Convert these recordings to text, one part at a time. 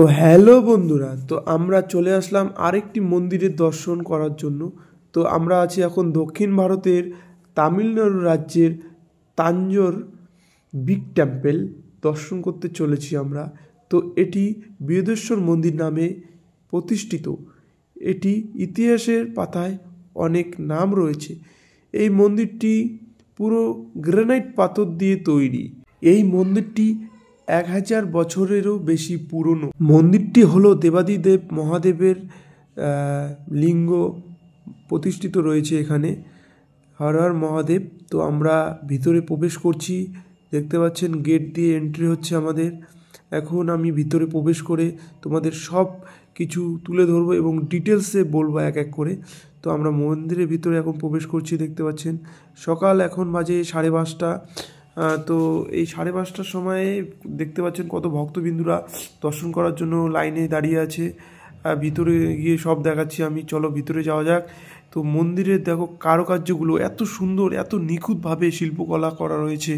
তো হ্যালো বন্ধুরা, তো আমরা চলে আসলাম আরেকটি মন্দিরের দর্শন করার জন্য। তো আমরা আছি এখন দক্ষিণ ভারতের তামিলনাড়ু রাজ্যের তাঞ্জোর বিগ টেম্পল দর্শন করতে চলেছি আমরা। তো এটি বৃহদেশ্বর মন্দির নামে প্রতিষ্ঠিত। এটি ইতিহাসের পাতায় অনেক নাম রয়েছে। এই মন্দিরটি পুরো গ্রানাইট পাথর দিয়ে তৈরি। এই মন্দিরটি 1000 বছরেরও বেশি পুরনো। মন্দিরটি হলো দেবাদিদেব মহাদেবের লিঙ্গ প্রতিষ্ঠিত রয়েছে এখানে। হর হর মহাদেব। তো আমরা ভিতরে প্রবেশ করছি, দেখতে পাচ্ছেন গেট দিয়ে এন্ট্রি হচ্ছে আমাদের। এখন আমি ভিতরে প্রবেশ করে তোমাদের সব কিছু তুলে ধরবো এবং ডিটেলসে বলবো এক এক করে। তো আমরা মন্দিরের ভিতরে এখন প্রবেশ করছি, দেখতে পাচ্ছেন সকাল এখন বাজে 5:30। তো এই 5:30টার সময়ে দেখতে পাচ্ছেন কত ভক্তবিন্দুরা দর্শন করার জন্য লাইনে দাঁড়িয়ে আছে। ভিতরে গিয়ে সব দেখাচ্ছি আমি, চলো ভিতরে যাওয়া যাক। তো মন্দিরের দেখো কারুকার্যগুলো এত সুন্দর, এত নিখুঁতভাবে শিল্পকলা করা রয়েছে।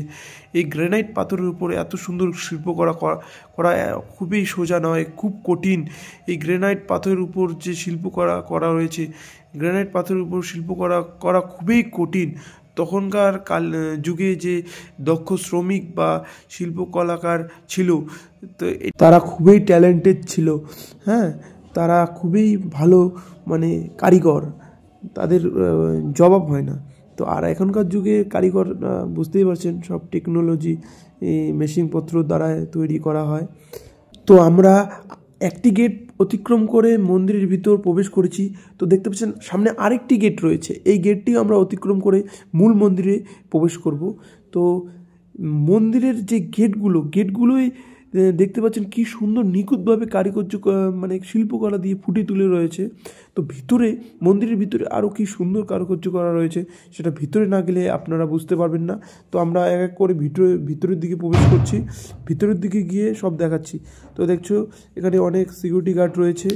এই গ্রানাইট পাথরের উপরে এত সুন্দর শিল্পকলা করা খুবই সোজা নয়, খুব কঠিন। এই গ্রানাইট পাথরের উপর যে শিল্পকলা রয়েছে, গ্রানাইট পাথরের উপর শিল্প করা খুবই কঠিন। তখনকার যুগে যে দক্ষ শ্রমিক বা শিল্পকলাকার ছিল, তো তারা খুবই ট্যালেন্টেড ছিল। হ্যাঁ, তারা খুবই ভালো কারিগর, তাদের জবাব হয় না। তো আর এখনকার যুগে কারিগর বুঝতেই পারছেন, সব টেকনোলজি মেশিনপত্র দ্বারা তৈরি করা হয়। তো আমরা একটি গেট অতিক্রম করে মন্দিরের ভিতর প্রবেশ করেছি। তো দেখতে পাচ্ছেন সামনে আরেকটি গেট রয়েছে, এই গেটটিও আমরা অতিক্রম করে মূল মন্দিরে প্রবেশ করব। তো মন্দিরের যে গেটগুলোই দেখতে পাচ্ছেন কি সুন্দর নিখুঁতভাবে কারুকার্য শিল্পকলা দিয়ে ফুটিয়ে তুলে রয়েছে। তো মন্দিরের ভিতরে আরও কি সুন্দর কারুকার্য করা রয়েছে, সেটা ভিতরে না গেলে আপনারা বুঝতে পারবেন না। তো আমরা এক এক করে ভিতরের দিকে প্রবেশ করছি, ভিতরের দিকে গিয়ে সব দেখাচ্ছি। তো দেখছো এখানে অনেক সিকিউরিটি গার্ড রয়েছে,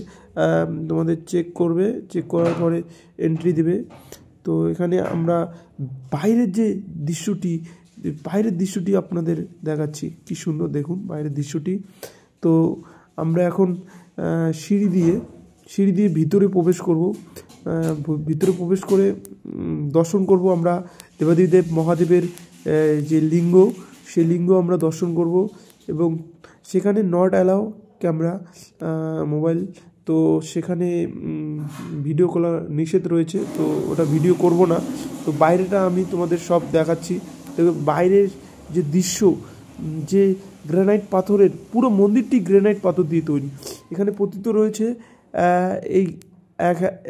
তোমাদের চেক করার পরে এন্ট্রি দেবে। তো এখানে আমরা বাইরের দৃশ্যটি আপনাদের দেখাচ্ছি, কি সুন্দর দেখুন বাইরের দৃশ্যটি। তো আমরা এখন সিঁড়ি দিয়ে ভিতরে প্রবেশ করব। ভিতরে প্রবেশ করে দর্শন করব আমরা দেবাদিদেব মহাদেবের যে লিঙ্গ, সেই লিঙ্গ আমরা দর্শন করব। এবং সেখানে নট অ্যালাউ ক্যামেরা, মোবাইল। তো সেখানে ভিডিও করা নিষেধ রয়েছে, তো ওটা ভিডিও করব না। তো বাইরেটা আমি তোমাদের সব দেখাচ্ছি। দেখো বাইরের যে দৃশ্য, যে গ্রানাইট পাথরের, পুরো মন্দিরটি গ্রানাইট পাথর দিয়ে তৈরি। এখানে পতিত রয়েছে এই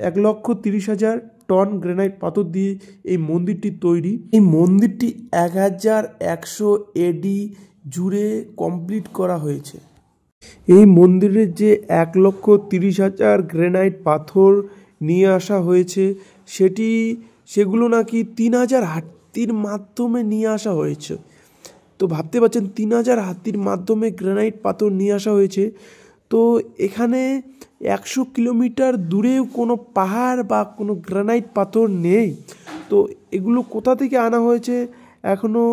1,30,000 টন গ্রানাইট পাথর দিয়ে এই মন্দিরটি তৈরি। এই মন্দিরটি 1100 AD জুড়ে কমপ্লিট করা হয়েছে। এই মন্দিরের যে 1,30,000 গ্রানাইট পাথর নিয়ে আসা হয়েছে, সেগুলো নাকি 3,000 হাতির মাধ্যমে নিয়ে আসা হয়েছে। তো ভাবতে পারছেন 3,000 হাতির মাধ্যমে গ্রানাইট পাথর নিয়ে আসা হয়েছে। তো এখানে 100 কিলোমিটার দূরেও কোনো পাহাড় বা কোনো গ্রানাইট পাথর নেই। তো এগুলো কোথা থেকে আনা হয়েছে এখনও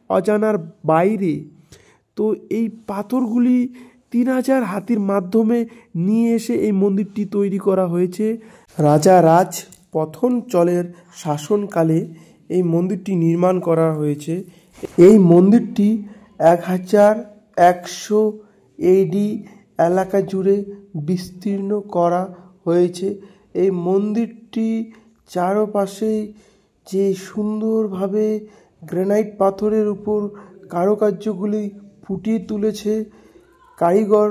অজানার বাইরে। তো এই পাথরগুলি 3,000 হাতির মাধ্যমে নিয়ে এসে এই মন্দিরটি তৈরি করা হয়েছে। রাজা রাজ প্রথম চলের শাসনকালে এই মন্দিরটি নির্মাণ করা হয়েছে। এই মন্দিরটি 1100 AD এলাকা জুড়ে বিস্তীর্ণ করা হয়েছে। এই মন্দিরটি চারপাশেই যে সুন্দরভাবে গ্রানাইট পাথরের উপর কারুকার্যগুলি ফুটিয়ে তুলেছে কারিগর,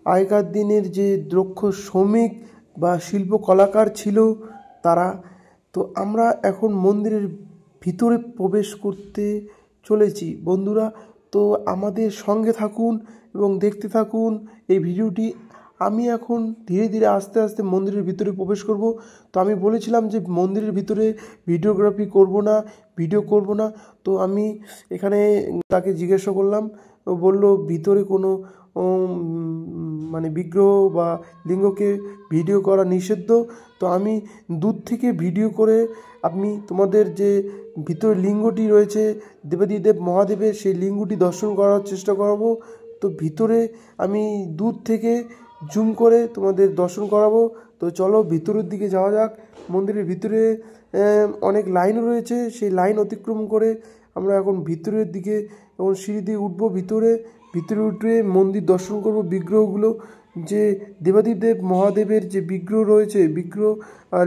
আগেকার দিনের যে দক্ষ শ্রমিক বা শিল্পকলাকার ছিল তারা। তো আমরা এখন মন্দিরের ভিতরে প্রবেশ করতে চলেছি বন্ধুরা। তো আমাদের সঙ্গে থাকুন এবং দেখতে থাকুন এই ভিডিওটি। আমি এখন ধীরে ধীরে আস্তে আস্তে মন্দিরের ভিতরে প্রবেশ করব। তো আমি বলেছিলাম যে মন্দিরের ভিতরে ভিডিও করব না। তো আমি এখানে তাকে জিজ্ঞাসা করলাম, বলল ভিতরে কোনো বিগ্রহ বা লিঙ্গকে ভিডিও করা নিষিদ্ধ। তো আমি দূর থেকে ভিডিও করে আমি তোমাদের যে ভিতরে লিঙ্গটি রয়েছে দেবাদিদেব মহাদেবের, সেই লিঙ্গটি দর্শন করার চেষ্টা করব। তো ভিতরে আমি দূর থেকে জুম করে তোমাদের দর্শন করাবো। তো চলো ভিতরের দিকে যাওয়া যাক। মন্দিরের ভিতরে অনেক লাইন রয়েছে, সেই লাইন অতিক্রম করে আমরা এখন ভিতরের দিকে এবং সিঁড়ি দিয়ে উঠবো। ভিতরে উঠে মন্দির দর্শন করব। বিগ্রহগুলো, যে দেবাদিদেব মহাদেবের যে বিগ্রহ রয়েছে,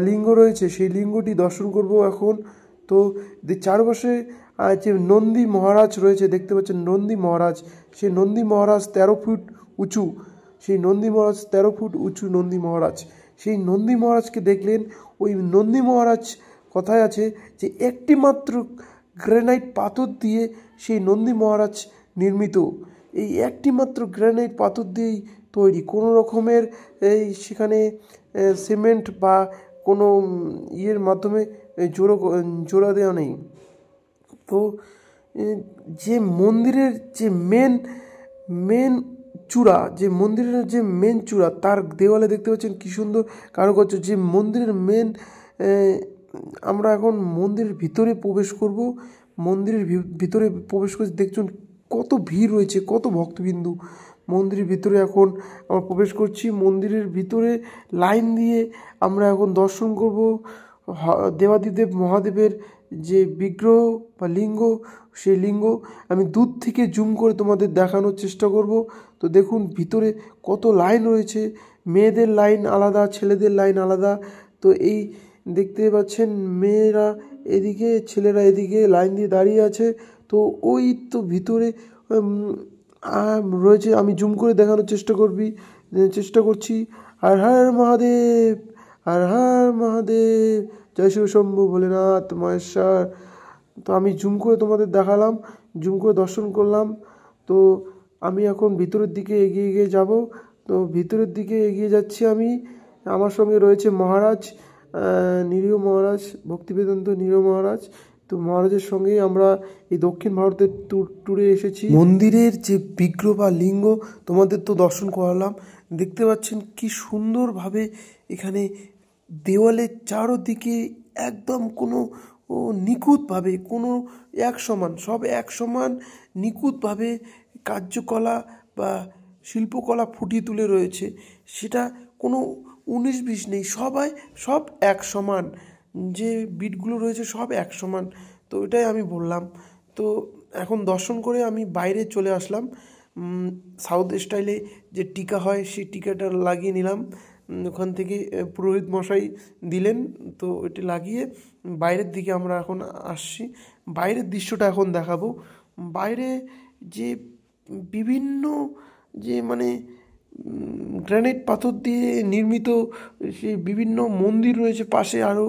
লিঙ্গ রয়েছে, সেই লিঙ্গটি দর্শন করব এখন। তো চারপাশে যে নন্দী মহারাজ রয়েছে, দেখতে পাচ্ছেন নন্দী মহারাজ। সেই নন্দী মহারাজ 13 ফুট উঁচু। সেই নন্দী মহারাজ 13 ফুট উঁচু নন্দী মহারাজ। সেই নন্দী মহারাজকে দেখলেন, ওই নন্দী মহারাজ কথায় আছে যে একটি মাত্র গ্রানাইট পাথর দিয়ে সেই নন্দী মহারাজ নির্মিত। এই একটি মাত্র গ্রানাইট পাথর দিয়েই তৈরি, কোনো রকমের সেখানে সিমেন্ট বা কোনো ইয়ের মাধ্যমে জোড়া দেওয়া নেই। তো যে মন্দিরের যে মেন চূড়া, যে মন্দিরের যে মেন চূড়া, তার দেওয়ালে দেখতে পাচ্ছেন কী সুন্দর কারুকার্য। যে মন্দিরের আমরা এখন মন্দিরের ভিতরে প্রবেশ করব। মন্দিরের ভিতরে প্রবেশ করে দেখছেন কত ভিড় রয়েছে, কত ভক্তবিন্দু। মন্দিরের ভিতরে এখন আমরা প্রবেশ করছি। মন্দিরের ভিতরে লাইন দিয়ে আমরা এখন দর্শন করব দেবাদিদেব মহাদেবের যে বিগ্রহ বা লিঙ্গ, সেই লিঙ্গ আমি দূর থেকে জুম করে তোমাদের দেখানোর চেষ্টা করব। তো দেখুন ভিতরে কত লাইন রয়েছে, মেয়েদের লাইন আলাদা, ছেলেদের লাইন আলাদা। তো এই দেখতে পাচ্ছেন মেয়েরা এদিকে, ছেলেরা এদিকে লাইন দিয়ে দাঁড়িয়ে আছে। তো ওই তো ভিতরে রয়েছে, আমি জুম করে দেখানোর চেষ্টা করছি। হর হর মহাদেব, হর হর মহাদেব, জয় শিব শম্ভু ভোলেনাথ মহেশ্বর। তো আমি জুম করে তোমাদের দেখালাম, জুম করে দর্শন করলাম। তো আমি এখন ভিতরের দিকে এগিয়ে যাব। তো ভিতরের দিকে এগিয়ে যাচ্ছি আমি। আমার সঙ্গে রয়েছে মহারাজ, নিরীহ মহারাজ, ভক্তিবেদান্ত নিরীহ মহারাজ। তো মহারাজের সঙ্গেই আমরা এই দক্ষিণ ভারতের ট্যুরে এসেছি। মন্দিরের যে বিগ্রহ বা লিঙ্গ তোমাদের তো দর্শন করালাম। দেখতে পাচ্ছেন কি সুন্দরভাবে এখানে দেওয়ালের চারদিকে একদম কোনো নিখুঁতভাবে, কোনো সব এক সমান নিখুঁতভাবে কার্যকলা বা শিল্পকলা ফুটিয়ে তুলে রয়েছে। সেটা কোনো 19-20 নেই, সব এক সমান। যে বিটগুলো রয়েছে সব এক সমান। তো এটাই আমি বললাম। তো এখন দর্শন করে আমি বাইরে চলে আসলাম। সাউথ স্টাইলে যে টিকা হয়, সেই টিকাটা লাগিয়ে নিলাম। ওখান থেকে পুরোহিত মশাই দিলেন। তো ওইটা লাগিয়ে বাইরের দিকে আমরা এখন আসছি। বাইরের দৃশ্যটা এখন দেখাবো। বাইরে যে বিভিন্ন যে গ্রানাইট পাথর দিয়ে নির্মিত সেই বিভিন্ন মন্দির রয়েছে পাশে আরও,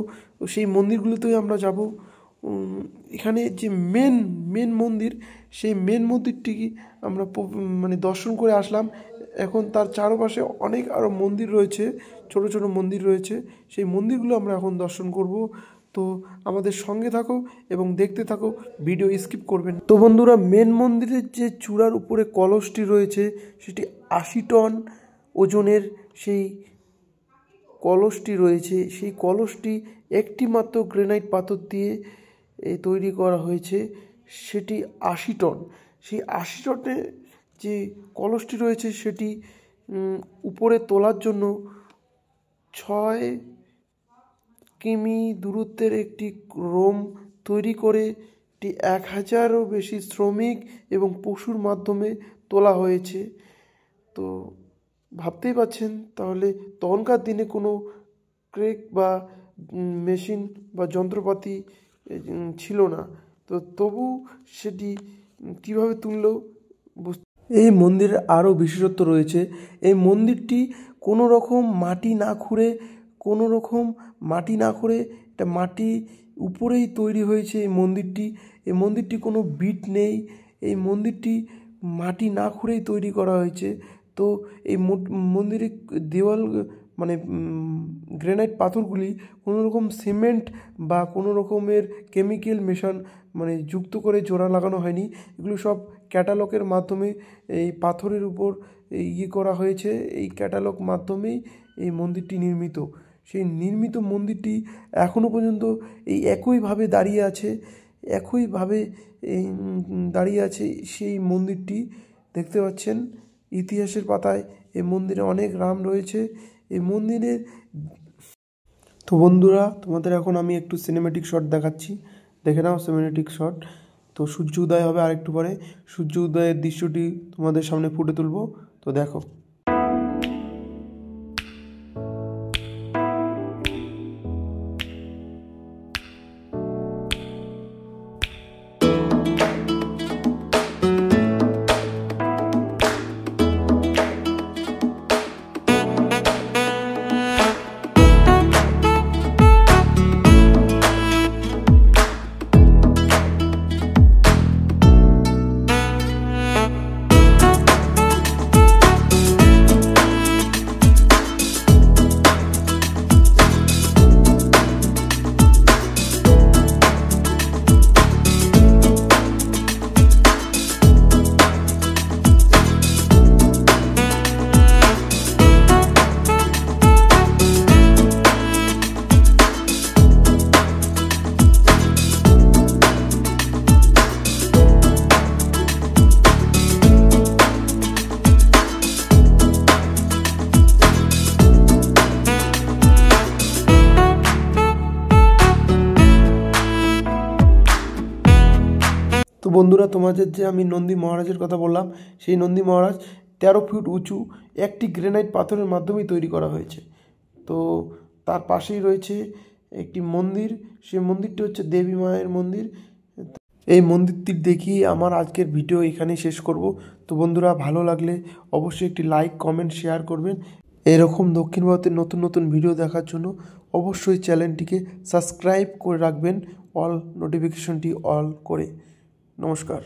সেই মন্দিরগুলোতেই আমরা যাব। এখানে যে মেন মন্দির, সেই মেন মন্দিরটি আমরা দর্শন করে আসলাম। এখন তার চারপাশে অনেক আরও মন্দির রয়েছে, ছোট ছোট মন্দির রয়েছে। সেই মন্দিরগুলো আমরা এখন দর্শন করব। তো আমাদের সঙ্গে থাকো এবং দেখতে থাকো, ভিডিও স্কিপ করবেন। তো বন্ধুরা, মেন মন্দিরের যে চূড়ার উপরে কলসটি রয়েছে, সেটি 80 টন ওজনের সেই কলসটি রয়েছে। সেই কলসটি একটি মাত্র গ্রানাইট পাথর দিয়ে তৈরি করা হয়েছে, সেটি 80 টন। সেই 80 টনের যে কলসটি রয়েছে, সেটি উপরে তোলার জন্য 6 কিমি দূরত্বের একটি রোম তৈরি করে 1000-এরও বেশি শ্রমিক এবং পশুর মাধ্যমে তোলা হয়েছে। তো ভাবতেই পাচ্ছেন তাহলে তখনকার দিনে কোনো ক্রেক বা মেশিন বা যন্ত্রপাতি ছিল না। তো তবু সেটি কীভাবে তুললো এই মন্দিরের আরও বিশেষত্ব রয়েছে। এই মন্দিরটি কোনো রকম মাটি না খুঁড়ে এটা মাটি উপরেই তৈরি হয়েছে। এই মন্দিরটি কোনো বিট নেই। এই মন্দিরটি মাটি না খুঁড়েই তৈরি করা হয়েছে। তো এই মন্দিরের দেওয়াল গ্রানাইট পাথরগুলি কোনো রকম সিমেন্ট বা কোনো রকমের কেমিক্যাল যুক্ত করে জোড়া লাগানো হয়নি। এগুলো সব ক্যাটালগের মাধ্যমে এই পাথরের উপর করা হয়েছে। এই ক্যাটালগ মাধ্যমেই এই মন্দিরটি নির্মিত। সেই নির্মিত মন্দিরটি এখনও পর্যন্ত এই একইভাবে দাঁড়িয়ে আছে সেই মন্দিরটি। দেখতে পাচ্ছেন ইতিহাসের পাতায় এই মন্দিরে অনেক রাম রয়েছে এই মন্দিরের। তো বন্ধুরা, তোমাদের এখন আমি একটু সিনেমেটিক শট দেখাচ্ছি, দেখে নাও সিনেমেটিক শট। তো সূর্য উদয় হবে আরেকটু পরে, সূর্য উদয়ের দৃশ্যটি তোমাদের সামনে ফুটে তুলবো, তো দেখো। তো বন্ধুরা, তোমাদের যে আমি নন্দী মহারাজের কথা বললাম, সেই নন্দী মহারাজ 13 ফিট উঁচু একটি গ্রেনাইট পাথরের মাধ্যমেই তৈরি করা হয়েছে। তো তার পাশেই রয়েছে একটি মন্দির, সেই মন্দিরটি হচ্ছে দেবী মায়ের মন্দির। এই মন্দিরটি দেখিয়ে আমার আজকের ভিডিও এখানেই শেষ করব। তো বন্ধুরা, ভালো লাগলে অবশ্যই একটি লাইক, কমেন্ট, শেয়ার করবেন। এরকম দক্ষিণ ভারতের নতুন নতুন ভিডিও দেখার জন্য অবশ্যই চ্যানেলটিকে সাবস্ক্রাইব করে রাখবেন, অল নোটিফিকেশনটি অল করে। নমস্কার।